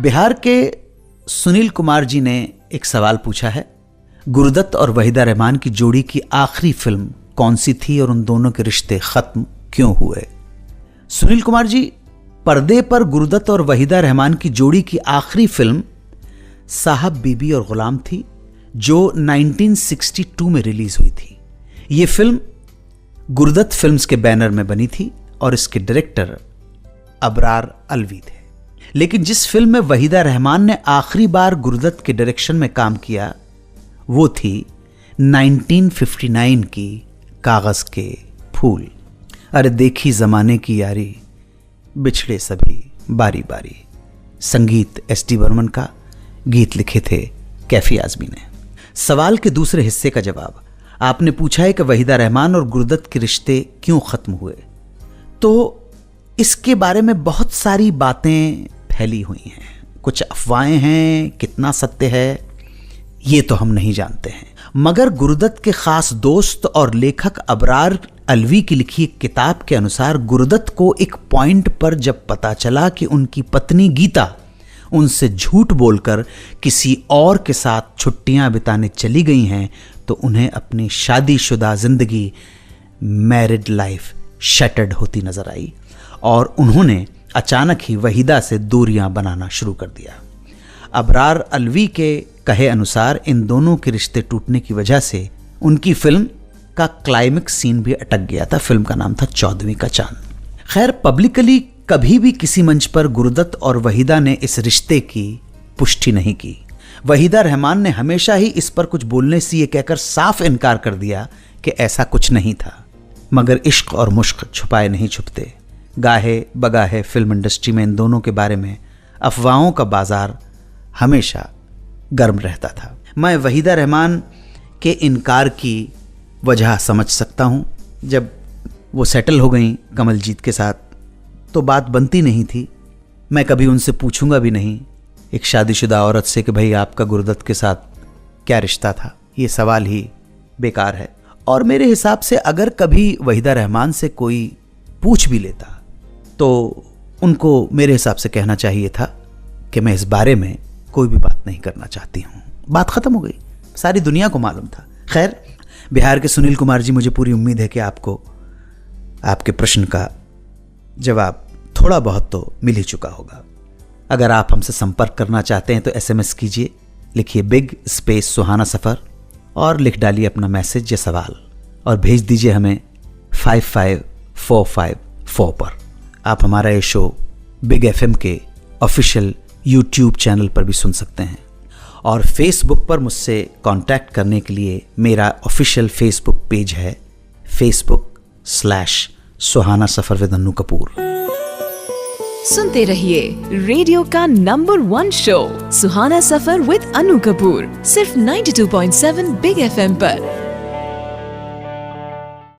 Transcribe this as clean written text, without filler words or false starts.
बिहार के सुनील कुमार जी ने एक सवाल पूछा है, गुरुदत्त और वहीदा रहमान की जोड़ी की आखिरी फिल्म कौन सी थी और उन दोनों के रिश्ते खत्म क्यों हुए? सुनील कुमार जी, पर्दे पर गुरुदत्त और वहीदा रहमान की जोड़ी की आखिरी फिल्म साहब बीबी और गुलाम थी, जो 1962 में रिलीज हुई थी। यह फिल्म गुरुदत्त फिल्म्स के बैनर में बनी थी और इसके डायरेक्टर अबरार अलवी थे। लेकिन जिस फिल्म में वहीदा रहमान ने आखिरी बार गुरुदत्त के डायरेक्शन में काम किया वो थी 1959 की कागज के फूल। अरे देखी जमाने की यारी, बिछड़े सभी बारी बारी। संगीत एस.डी. बर्मन का, गीत लिखे थे कैफी आजमी ने। सवाल के दूसरे हिस्से का जवाब, आपने पूछा है कि वहीदा रहमान और गुरुदत्त के रिश्ते क्यों खत्म हुए। तो इसके बारे में बहुत सारी बातें फैली हुई हैं, कुछ अफवाहें हैं, कितना सत्य है ये तो हम नहीं जानते हैं। मगर गुरुदत्त के खास दोस्त और लेखक अबरार अलवी की लिखी एक किताब के अनुसार गुरुदत्त को एक पॉइंट पर जब पता चला कि उनकी पत्नी गीता उनसे झूठ बोलकर किसी और के साथ छुट्टियां बिताने चली गई हैं, तो उन्हें अपनी शादीशुदा जिंदगी, मैरिड लाइफ शटर्ड होती नजर आई और उन्होंने अचानक ही वहीदा से दूरियां बनाना शुरू कर दिया। अबरार अलवी के कहे अनुसार इन दोनों के रिश्ते टूटने की वजह से उनकी फिल्म का क्लाइमेक्स सीन भी अटक गया था। फिल्म का नाम था 14वीं का चांद। खैर, पब्लिकली कभी भी किसी मंच पर गुरुदत्त और वहीदा ने इस रिश्ते की पुष्टि नहीं की। वहीदा रहमान ने हमेशा ही इस पर कुछ बोलने से ये कहकर साफ इनकार कर दिया कि ऐसा कुछ नहीं था। मगर इश्क और मुश्क छुपाए नहीं छुपते। गाहे बगाहे फिल्म इंडस्ट्री में इन दोनों के बारे में अफवाहों का बाजार हमेशा गर्म रहता था। मैं वहीदा रहमान के इनकार की वजह समझ सकता हूँ। जब वो सेटल हो गई कमलजीत के साथ तो बात बनती नहीं थी। मैं कभी उनसे पूछूंगा भी नहीं एक शादीशुदा औरत से कि भाई आपका गुरुदत्त के साथ क्या रिश्ता था। ये सवाल ही बेकार है। और मेरे हिसाब से अगर कभी वहीदा रहमान से कोई पूछ भी लेता तो उनको मेरे हिसाब से कहना चाहिए था कि मैं इस बारे में कोई भी बात नहीं करना चाहती हूँ। बात खत्म हो गई, सारी दुनिया को मालूम था। खैर, बिहार के सुनील कुमार जी, मुझे पूरी उम्मीद है कि आपको आपके प्रश्न का जवाब थोड़ा बहुत तो मिल ही चुका होगा। अगर आप हमसे संपर्क करना चाहते हैं तो SMS कीजिए, लिखिए बिग स्पेस सुहाना सफ़र और लिख डालिए अपना मैसेज या सवाल और भेज दीजिए हमें 55454 पर। आप हमारा ये शो बिग FM के ऑफिशियल YouTube चैनल पर भी सुन सकते हैं और Facebook पर मुझसे कांटेक्ट करने के लिए मेरा ऑफिशियल Facebook पेज है facebook.com/सुहाना सफर विद अन्नू कपूर। सुनते रहिए रेडियो का number 1 show Suhana suffer with Annu Kapoor, सिर्फ 92.7 बिग FM पर।